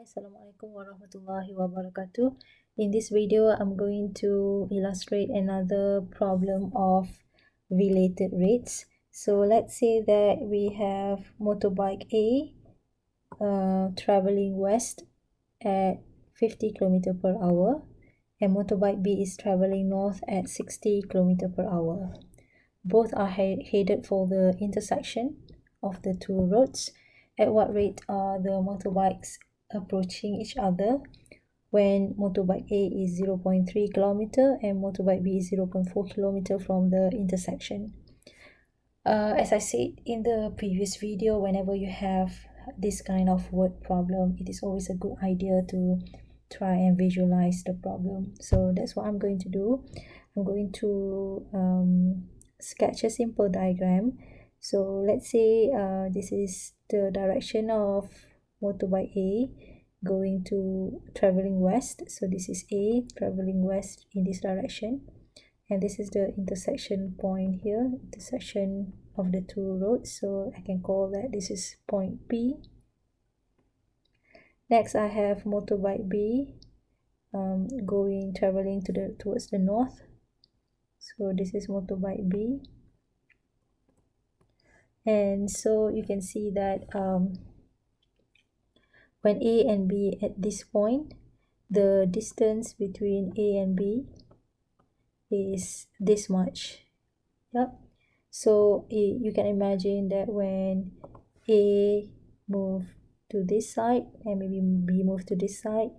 Hi, Assalamualaikum warahmatullahi wabarakatuh. In this video, I'm going to illustrate another problem of related rates. So let's say that we have motorbike A traveling west at 50 km per hour and motorbike B is traveling north at 60 km per hour. Both are headed for the intersection of the two roads. At what rate are the motorbikes approaching each other when motorbike A is 0.3 km and motorbike B is 0.4 km from the intersection? As I said in the previous video, whenever you have this kind of word problem, it is always a good idea to try and visualize the problem. So that's what I'm going to do. I'm going to sketch a simple diagram. So let's say this is the direction of motorbike A going to traveling west. So this is A traveling west in this direction, and this is the intersection point here, intersection of the two roads. So I can call that this is point P. Next, I have motorbike B traveling towards the north. So this is motorbike B, and so you can see that when A and B at this point, the distance between A and B is this much. Yep. So you can imagine that when A move to this side and maybe B move to this side,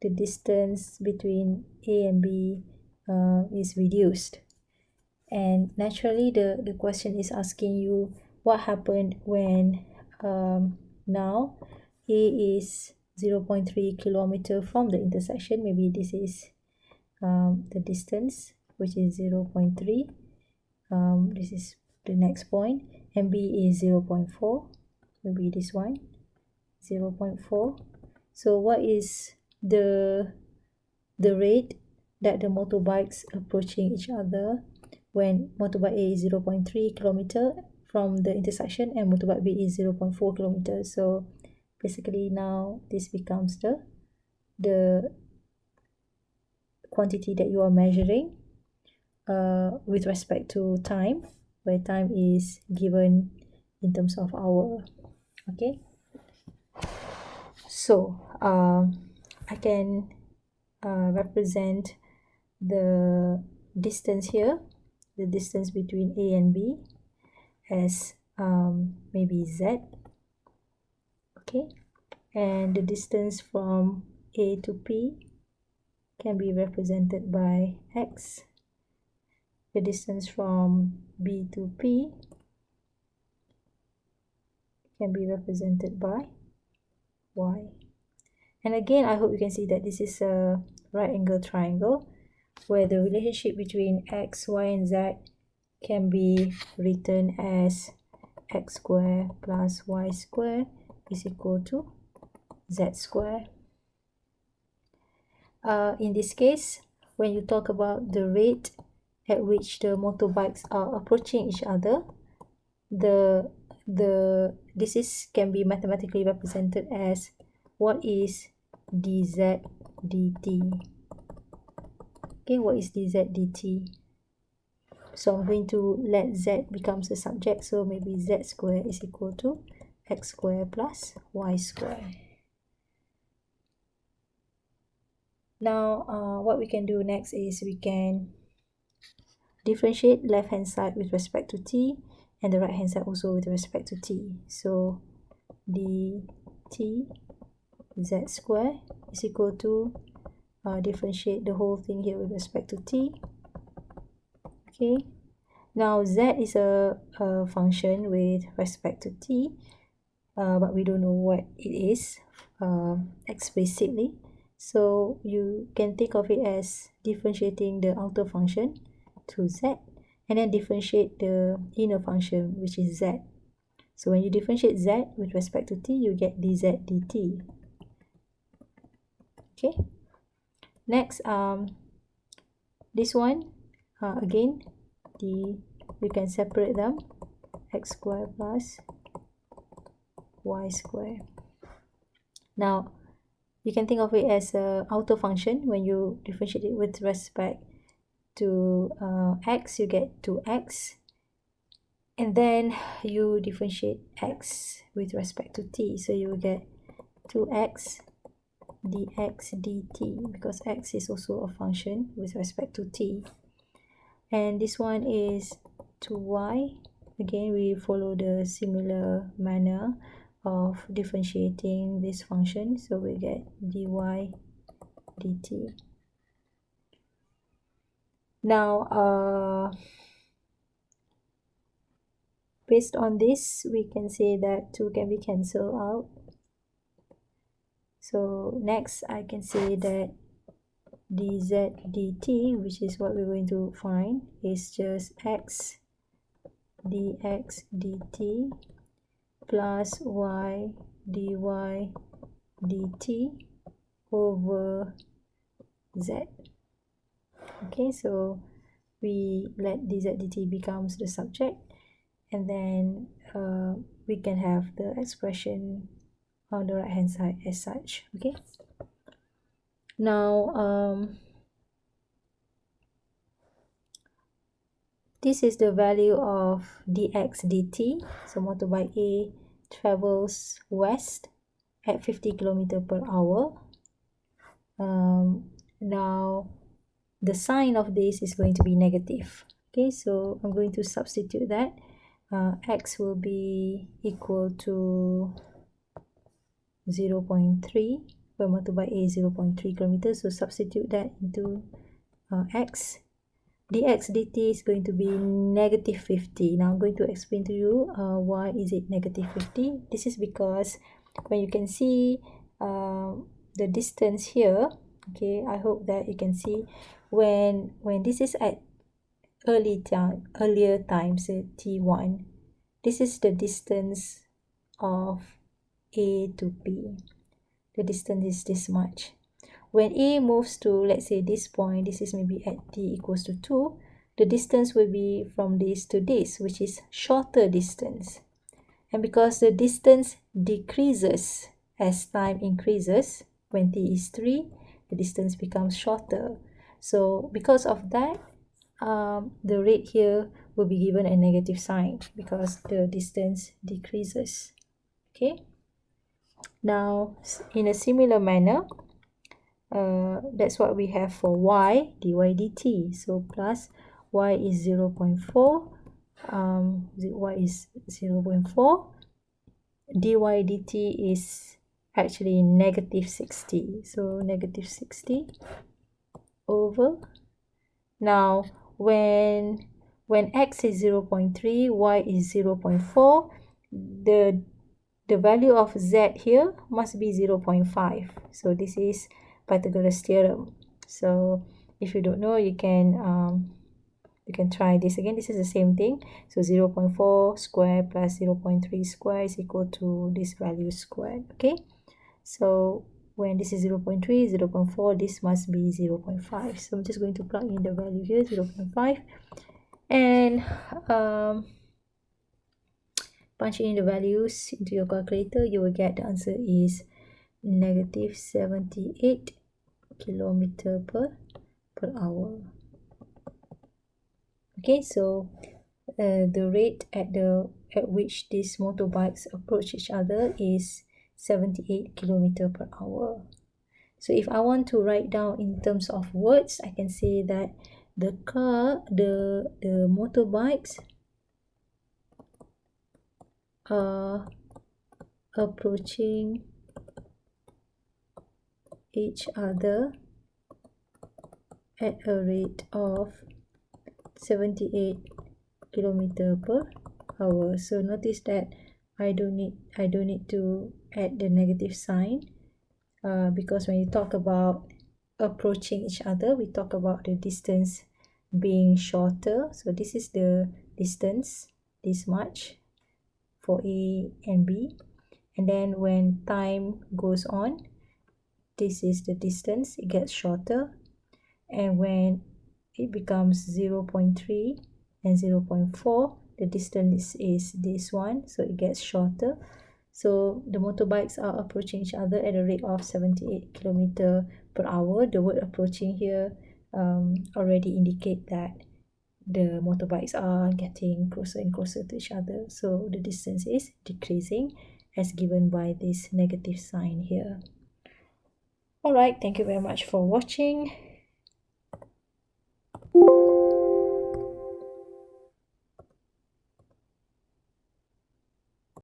the distance between A and B is reduced. And naturally the question is asking you what happened when now A is 0.3 kilometer from the intersection. Maybe this is the distance, which is 0.3. This is the next point, and B is 0.4. Maybe this one, 0.4. So what is the rate that the motorbikes approaching each other when motorbike A is 0.3 kilometer from the intersection and motorbike B is 0.4 kilometers? So basically now this becomes the quantity that you are measuring with respect to time, where time is given in terms of hour. Okay, so I can represent the distance here, the distance between A and B, as maybe Z. Okay, and the distance from A to P can be represented by X. The distance from B to P can be represented by Y. And again, I hope you can see that this is a right angle triangle where the relationship between X, Y, and Z can be written as X square plus Y square is equal to Z square. In this case, when you talk about the rate at which the motorbikes are approaching each other, this can be mathematically represented as what is dz dt. Okay, what is dz dt? So I'm going to let z becomes the subject, so maybe z square is equal to x square plus y square. Now what we can do next is we can differentiate left hand side with respect to t and the right hand side also with respect to t. So dt z square is equal to differentiate the whole thing here with respect to t. Okay, now z is a function with respect to t, but we don't know what it is explicitly. So you can think of it as differentiating the outer function to z and then differentiate the inner function, which is z. So when you differentiate z with respect to t, you get dz dt. Okay, next this one again, you can separate them, x square plus y square. Now You can think of it as a outer function. When you differentiate it with respect to x, you get 2x, and then you differentiate x with respect to t, so you will get 2x dx dt, because x is also a function with respect to t. And this one is 2y. Again, we follow the similar manner of differentiating this function, so we get dy dt. Now based on this, we can say that 2 can be cancelled out. So next I can say that dz dt, which is what we're going to find, is just x dx dt plus y dy dt over z. Okay, so we let dz dt becomes the subject, and then we can have the expression on the right hand side as such. Okay, now this is the value of dx dt. So motorbike A travels west at 50 km/h. Now the sign of this is going to be negative. Okay, so I'm going to substitute that. X will be equal to 0.3, where motorbike A is 0.3 kilometers. So substitute that into x. Dx dt is going to be negative 50. Now I'm going to explain to you why is it negative 50. This is because when you can see the distance here, okay, I hope that you can see when this is at earlier time, say t1, this is the distance of A to B. The distance is this much. When A moves to, let's say, this point, this is maybe at t equals to 2, the distance will be from this to this, which is shorter distance. And because the distance decreases as time increases, when t is 3, the distance becomes shorter. So because of that, the rate here will be given a negative sign because the distance decreases. Okay. Now, in a similar manner, that's what we have for y dy dt. So plus y is 0.4, y is 0.4, dy dt is actually negative 60. So negative 60 over. Now when x is 0.3, y is 0.4, the value of z here must be 0.5. So this is Pythagoras theorem. So if you don't know, you can try this again. This is the same thing. So 0.4 square plus 0.3 square is equal to this value squared. Okay, so when this is 0.3, 0.4, this must be 0.5. So I'm just going to plug in the value here, 0.5, and punch in the values into your calculator. You will get the answer is negative 78 km/h. Okay, so the rate at which these motorbikes approach each other is 78 km/h. So if I want to write down in terms of words, I can say that the motorbikes are approaching each other at a rate of 78 km/h. So notice that I don't need to add the negative sign, because when you talk about approaching each other, we talk about the distance being shorter. So this is the distance, this much for A and B, and then when time goes on, this is the distance, it gets shorter, and when it becomes 0.3 and 0.4, the distance is this one, so it gets shorter. So the motorbikes are approaching each other at a rate of 78 kilometer per hour. The word approaching here already indicate that the motorbikes are getting closer and closer to each other. So the distance is decreasing as given by this negative sign here. Alright, thank you very much for watching.